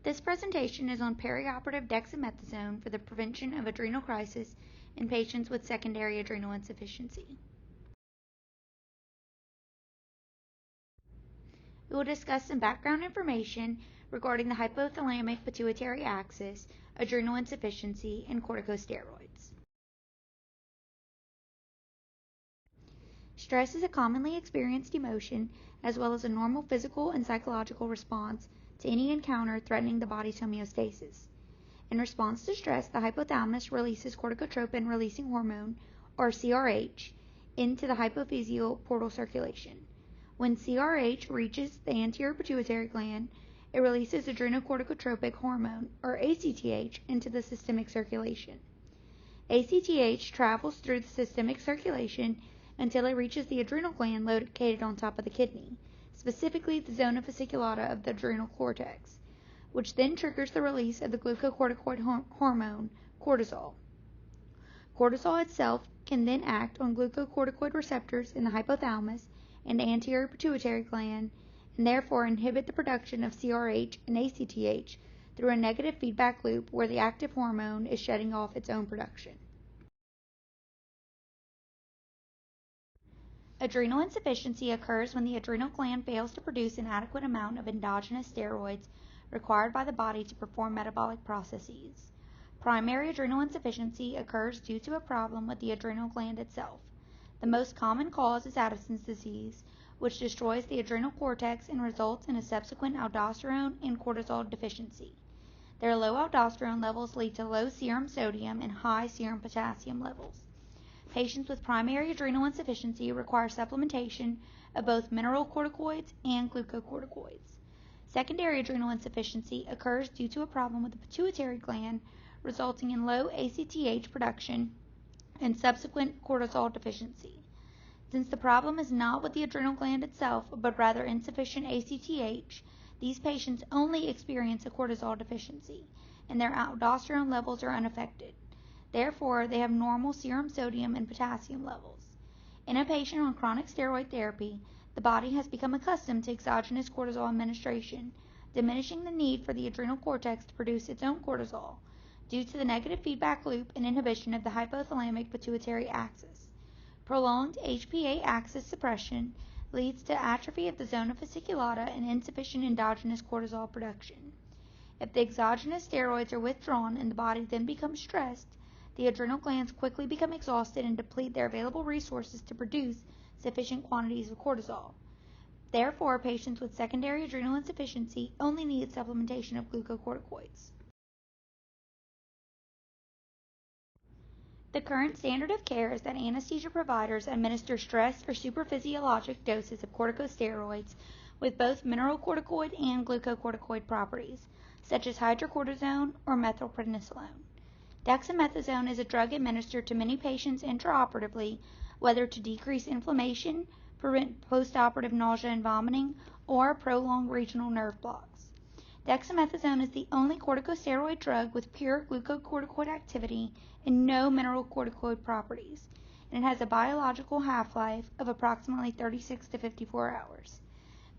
This presentation is on perioperative dexamethasone for the prevention of adrenal crisis in patients with secondary adrenal insufficiency. We will discuss some background information regarding the hypothalamic pituitary axis, adrenal insufficiency, and corticosteroids. Stress is a commonly experienced emotion as well as a normal physical and psychological response to any encounter threatening the body's homeostasis. In response to stress, the hypothalamus releases corticotropin-releasing hormone, or CRH, into the hypophyseal portal circulation. When CRH reaches the anterior pituitary gland, it releases adrenocorticotropic hormone, or ACTH, into the systemic circulation. ACTH travels through the systemic circulation until it reaches the adrenal gland located on top of the kidney, specifically the zona fasciculata of the adrenal cortex, which then triggers the release of the glucocorticoid hormone, cortisol. Cortisol itself can then act on glucocorticoid receptors in the hypothalamus and anterior pituitary gland, and therefore inhibit the production of CRH and ACTH through a negative feedback loop where the active hormone is shutting off its own production. Adrenal insufficiency occurs when the adrenal gland fails to produce an adequate amount of endogenous steroids required by the body to perform metabolic processes. Primary adrenal insufficiency occurs due to a problem with the adrenal gland itself. The most common cause is Addison's disease, which destroys the adrenal cortex and results in a subsequent aldosterone and cortisol deficiency. Their low aldosterone levels lead to low serum sodium and high serum potassium levels. Patients with primary adrenal insufficiency require supplementation of both mineralocorticoids and glucocorticoids. Secondary adrenal insufficiency occurs due to a problem with the pituitary gland, resulting in low ACTH production and subsequent cortisol deficiency. Since the problem is not with the adrenal gland itself, but rather insufficient ACTH, these patients only experience a cortisol deficiency, and their aldosterone levels are unaffected. Therefore, they have normal serum sodium and potassium levels. In a patient on chronic steroid therapy, the body has become accustomed to exogenous cortisol administration, diminishing the need for the adrenal cortex to produce its own cortisol, due to the negative feedback loop and inhibition of the hypothalamic pituitary axis. Prolonged HPA axis suppression leads to atrophy of the zona fasciculata and insufficient endogenous cortisol production. If the exogenous steroids are withdrawn and the body then becomes stressed, the adrenal glands quickly become exhausted and deplete their available resources to produce sufficient quantities of cortisol. Therefore, patients with secondary adrenal insufficiency only need supplementation of glucocorticoids. The current standard of care is that anesthesia providers administer stress or supraphysiologic doses of corticosteroids with both mineralocorticoid and glucocorticoid properties, such as hydrocortisone or methylprednisolone. Dexamethasone is a drug administered to many patients intraoperatively, whether to decrease inflammation, prevent postoperative nausea and vomiting, or prolong regional nerve blocks. Dexamethasone is the only corticosteroid drug with pure glucocorticoid activity and no mineralocorticoid properties, and it has a biological half-life of approximately 36 to 54 hours.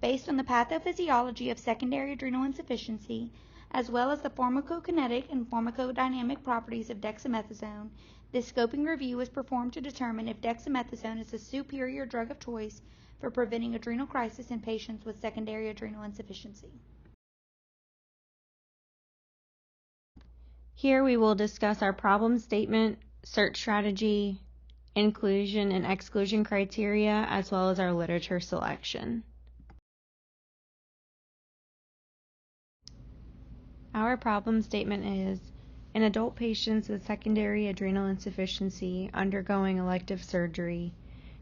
Based on the pathophysiology of secondary adrenal insufficiency, as well as the pharmacokinetic and pharmacodynamic properties of dexamethasone, this scoping review was performed to determine if dexamethasone is a superior drug of choice for preventing adrenal crisis in patients with secondary adrenal insufficiency. Here we will discuss our problem statement, search strategy, inclusion and exclusion criteria, as well as our literature selection. Our problem statement is, in adult patients with secondary adrenal insufficiency undergoing elective surgery,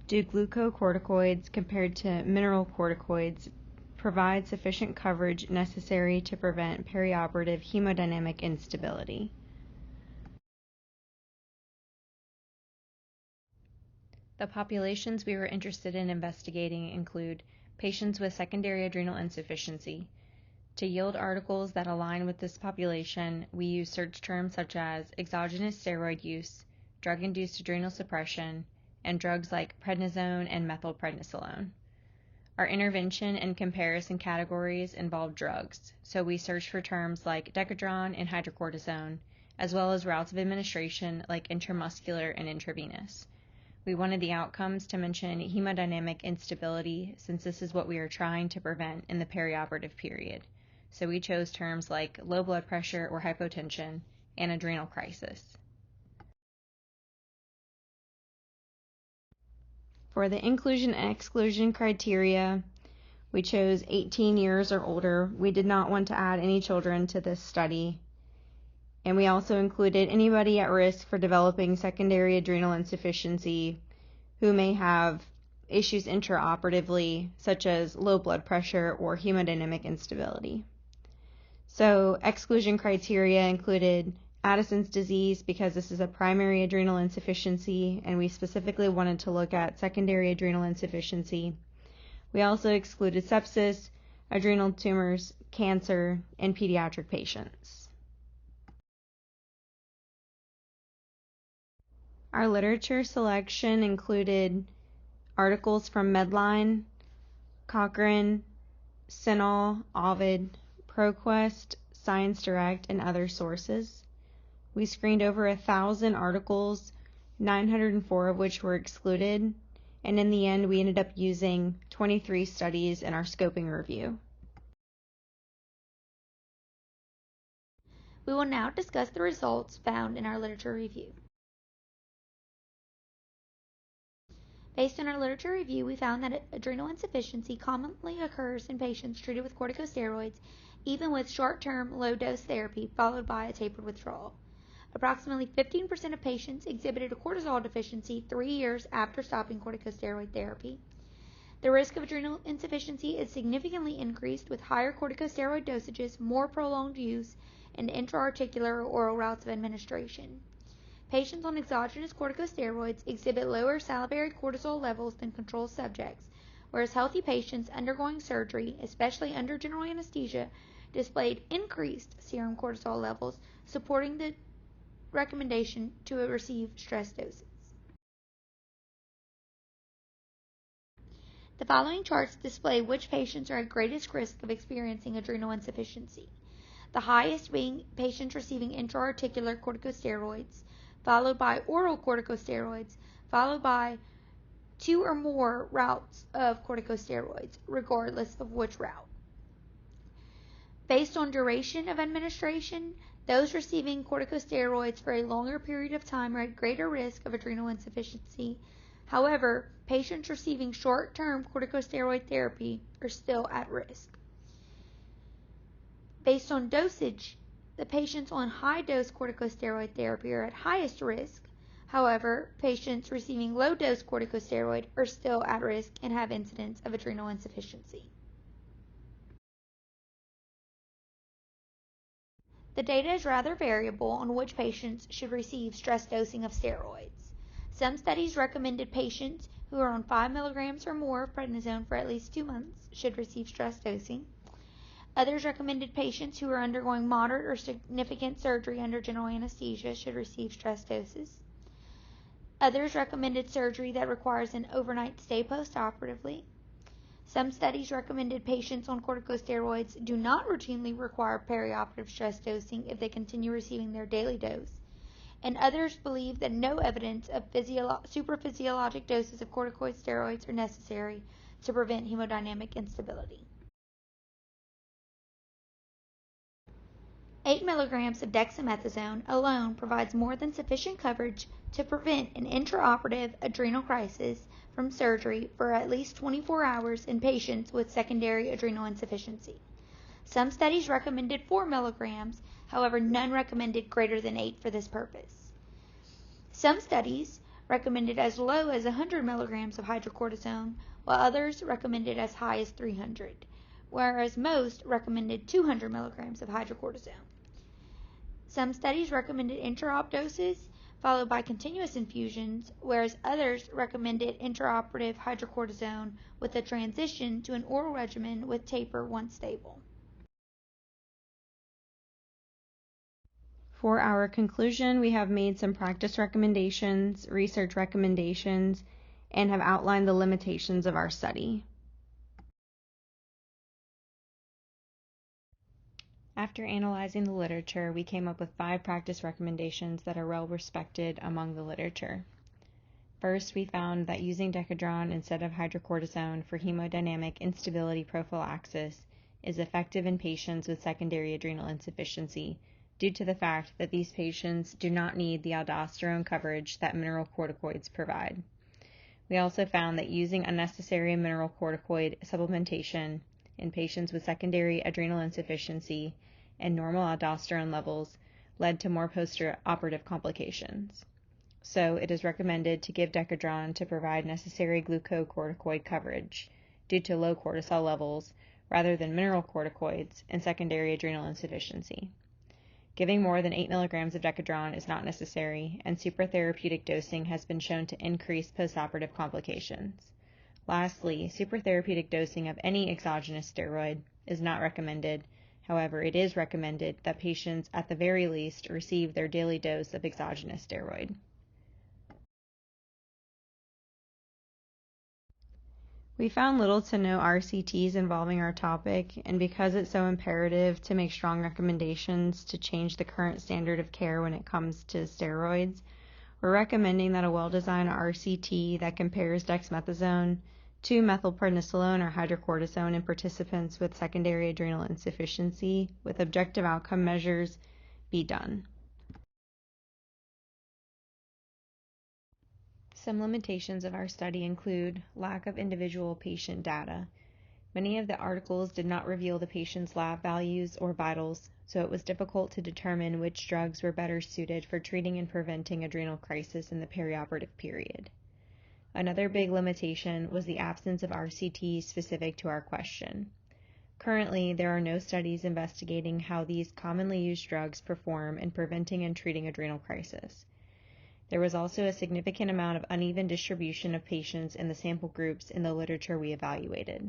do glucocorticoids compared to mineralocorticoids provide sufficient coverage necessary to prevent perioperative hemodynamic instability? The populations we were interested in investigating include patients with secondary adrenal insufficiency. To yield articles that align with this population, we use search terms such as exogenous steroid use, drug-induced adrenal suppression, and drugs like prednisone and methylprednisolone. Our intervention and comparison categories involve drugs, so we searched for terms like Decadron and hydrocortisone, as well as routes of administration like intramuscular and intravenous. We wanted the outcomes to mention hemodynamic instability, since this is what we are trying to prevent in the perioperative period. So we chose terms like low blood pressure or hypotension and adrenal crisis. For the inclusion and exclusion criteria, we chose 18 years or older. We did not want to add any children to this study. And we also included anybody at risk for developing secondary adrenal insufficiency who may have issues intraoperatively, such as low blood pressure or hemodynamic instability. So exclusion criteria included Addison's disease, because this is a primary adrenal insufficiency, and we specifically wanted to look at secondary adrenal insufficiency. We also excluded sepsis, adrenal tumors, cancer, and pediatric patients. Our literature selection included articles from Medline, Cochrane, Sinol, Ovid, ProQuest, Science Direct, and other sources. We screened over 1,000 articles, 904 of which were excluded, and in the end we ended up using 23 studies in our scoping review. We will now discuss the results found in our literature review. Based on our literature review, we found that adrenal insufficiency commonly occurs in patients treated with corticosteroids, even with short-term low-dose therapy followed by a tapered withdrawal. Approximately 15% of patients exhibited a cortisol deficiency 3 years after stopping corticosteroid therapy. The risk of adrenal insufficiency is significantly increased with higher corticosteroid dosages, more prolonged use, and intra-articular or oral routes of administration. Patients on exogenous corticosteroids exhibit lower salivary cortisol levels than control subjects, whereas healthy patients undergoing surgery, especially under general anesthesia, displayed increased serum cortisol levels, supporting the recommendation to receive stress doses. The following charts display which patients are at greatest risk of experiencing adrenal insufficiency, the highest being patients receiving intra-articular corticosteroids, followed by oral corticosteroids, followed by 2 or more routes of corticosteroids, regardless of which route. Based on duration of administration, those receiving corticosteroids for a longer period of time are at greater risk of adrenal insufficiency. However, patients receiving short-term corticosteroid therapy are still at risk. Based on dosage, the patients on high-dose corticosteroid therapy are at highest risk. However, patients receiving low-dose corticosteroid are still at risk and have incidence of adrenal insufficiency. The data is rather variable on which patients should receive stress dosing of steroids. Some studies recommended patients who are on 5 milligrams or more of prednisone for at least 2 months should receive stress dosing. Others recommended patients who are undergoing moderate or significant surgery under general anesthesia should receive stress doses. Others recommended surgery that requires an overnight stay postoperatively. Some studies recommended patients on corticosteroids do not routinely require perioperative stress dosing if they continue receiving their daily dose. And others believe that no evidence of supraphysiologic doses of corticosteroids are necessary to prevent hemodynamic instability. 8 milligrams of dexamethasone alone provides more than sufficient coverage to prevent an intraoperative adrenal crisis from surgery for at least 24 hours in patients with secondary adrenal insufficiency. Some studies recommended 4 milligrams, however, none recommended greater than 8 for this purpose. Some studies recommended as low as 100 milligrams of hydrocortisone, while others recommended as high as 300, whereas most recommended 200 milligrams of hydrocortisone. Some studies recommended intra-op doses, followed by continuous infusions, whereas others recommended intraoperative hydrocortisone with a transition to an oral regimen with taper once stable. For our conclusion, we have made some practice recommendations, research recommendations, and have outlined the limitations of our study. After analyzing the literature, we came up with 5 practice recommendations that are well respected among the literature. First, we found that using Decadron instead of hydrocortisone for hemodynamic instability prophylaxis is effective in patients with secondary adrenal insufficiency due to the fact that these patients do not need the aldosterone coverage that mineral corticoids provide. We also found that using unnecessary mineralocorticoid supplementation in patients with secondary adrenal insufficiency and normal aldosterone levels led to more post-operative complications. So it is recommended to give Decadron to provide necessary glucocorticoid coverage due to low cortisol levels rather than mineralocorticoids in secondary adrenal insufficiency. Giving more than 8 milligrams of Decadron is not necessary, and supratherapeutic dosing has been shown to increase postoperative complications. Lastly, supratherapeutic dosing of any exogenous steroid is not recommended. However, it is recommended that patients at the very least receive their daily dose of exogenous steroid. We found little to no RCTs involving our topic, and because it's so imperative to make strong recommendations to change the current standard of care when it comes to steroids, we're recommending that a well-designed RCT that compares dexamethasone to methylprednisolone or hydrocortisone in participants with secondary adrenal insufficiency with objective outcome measures be done. Some limitations of our study include lack of individual patient data. Many of the articles did not reveal the patient's lab values or vitals, so it was difficult to determine which drugs were better suited for treating and preventing adrenal crisis in the perioperative period. Another big limitation was the absence of RCTs specific to our question. Currently, there are no studies investigating how these commonly used drugs perform in preventing and treating adrenal crisis. There was also a significant amount of uneven distribution of patients in the sample groups in the literature we evaluated.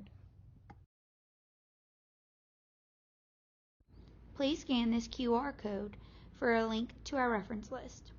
Please scan this QR code for a link to our reference list.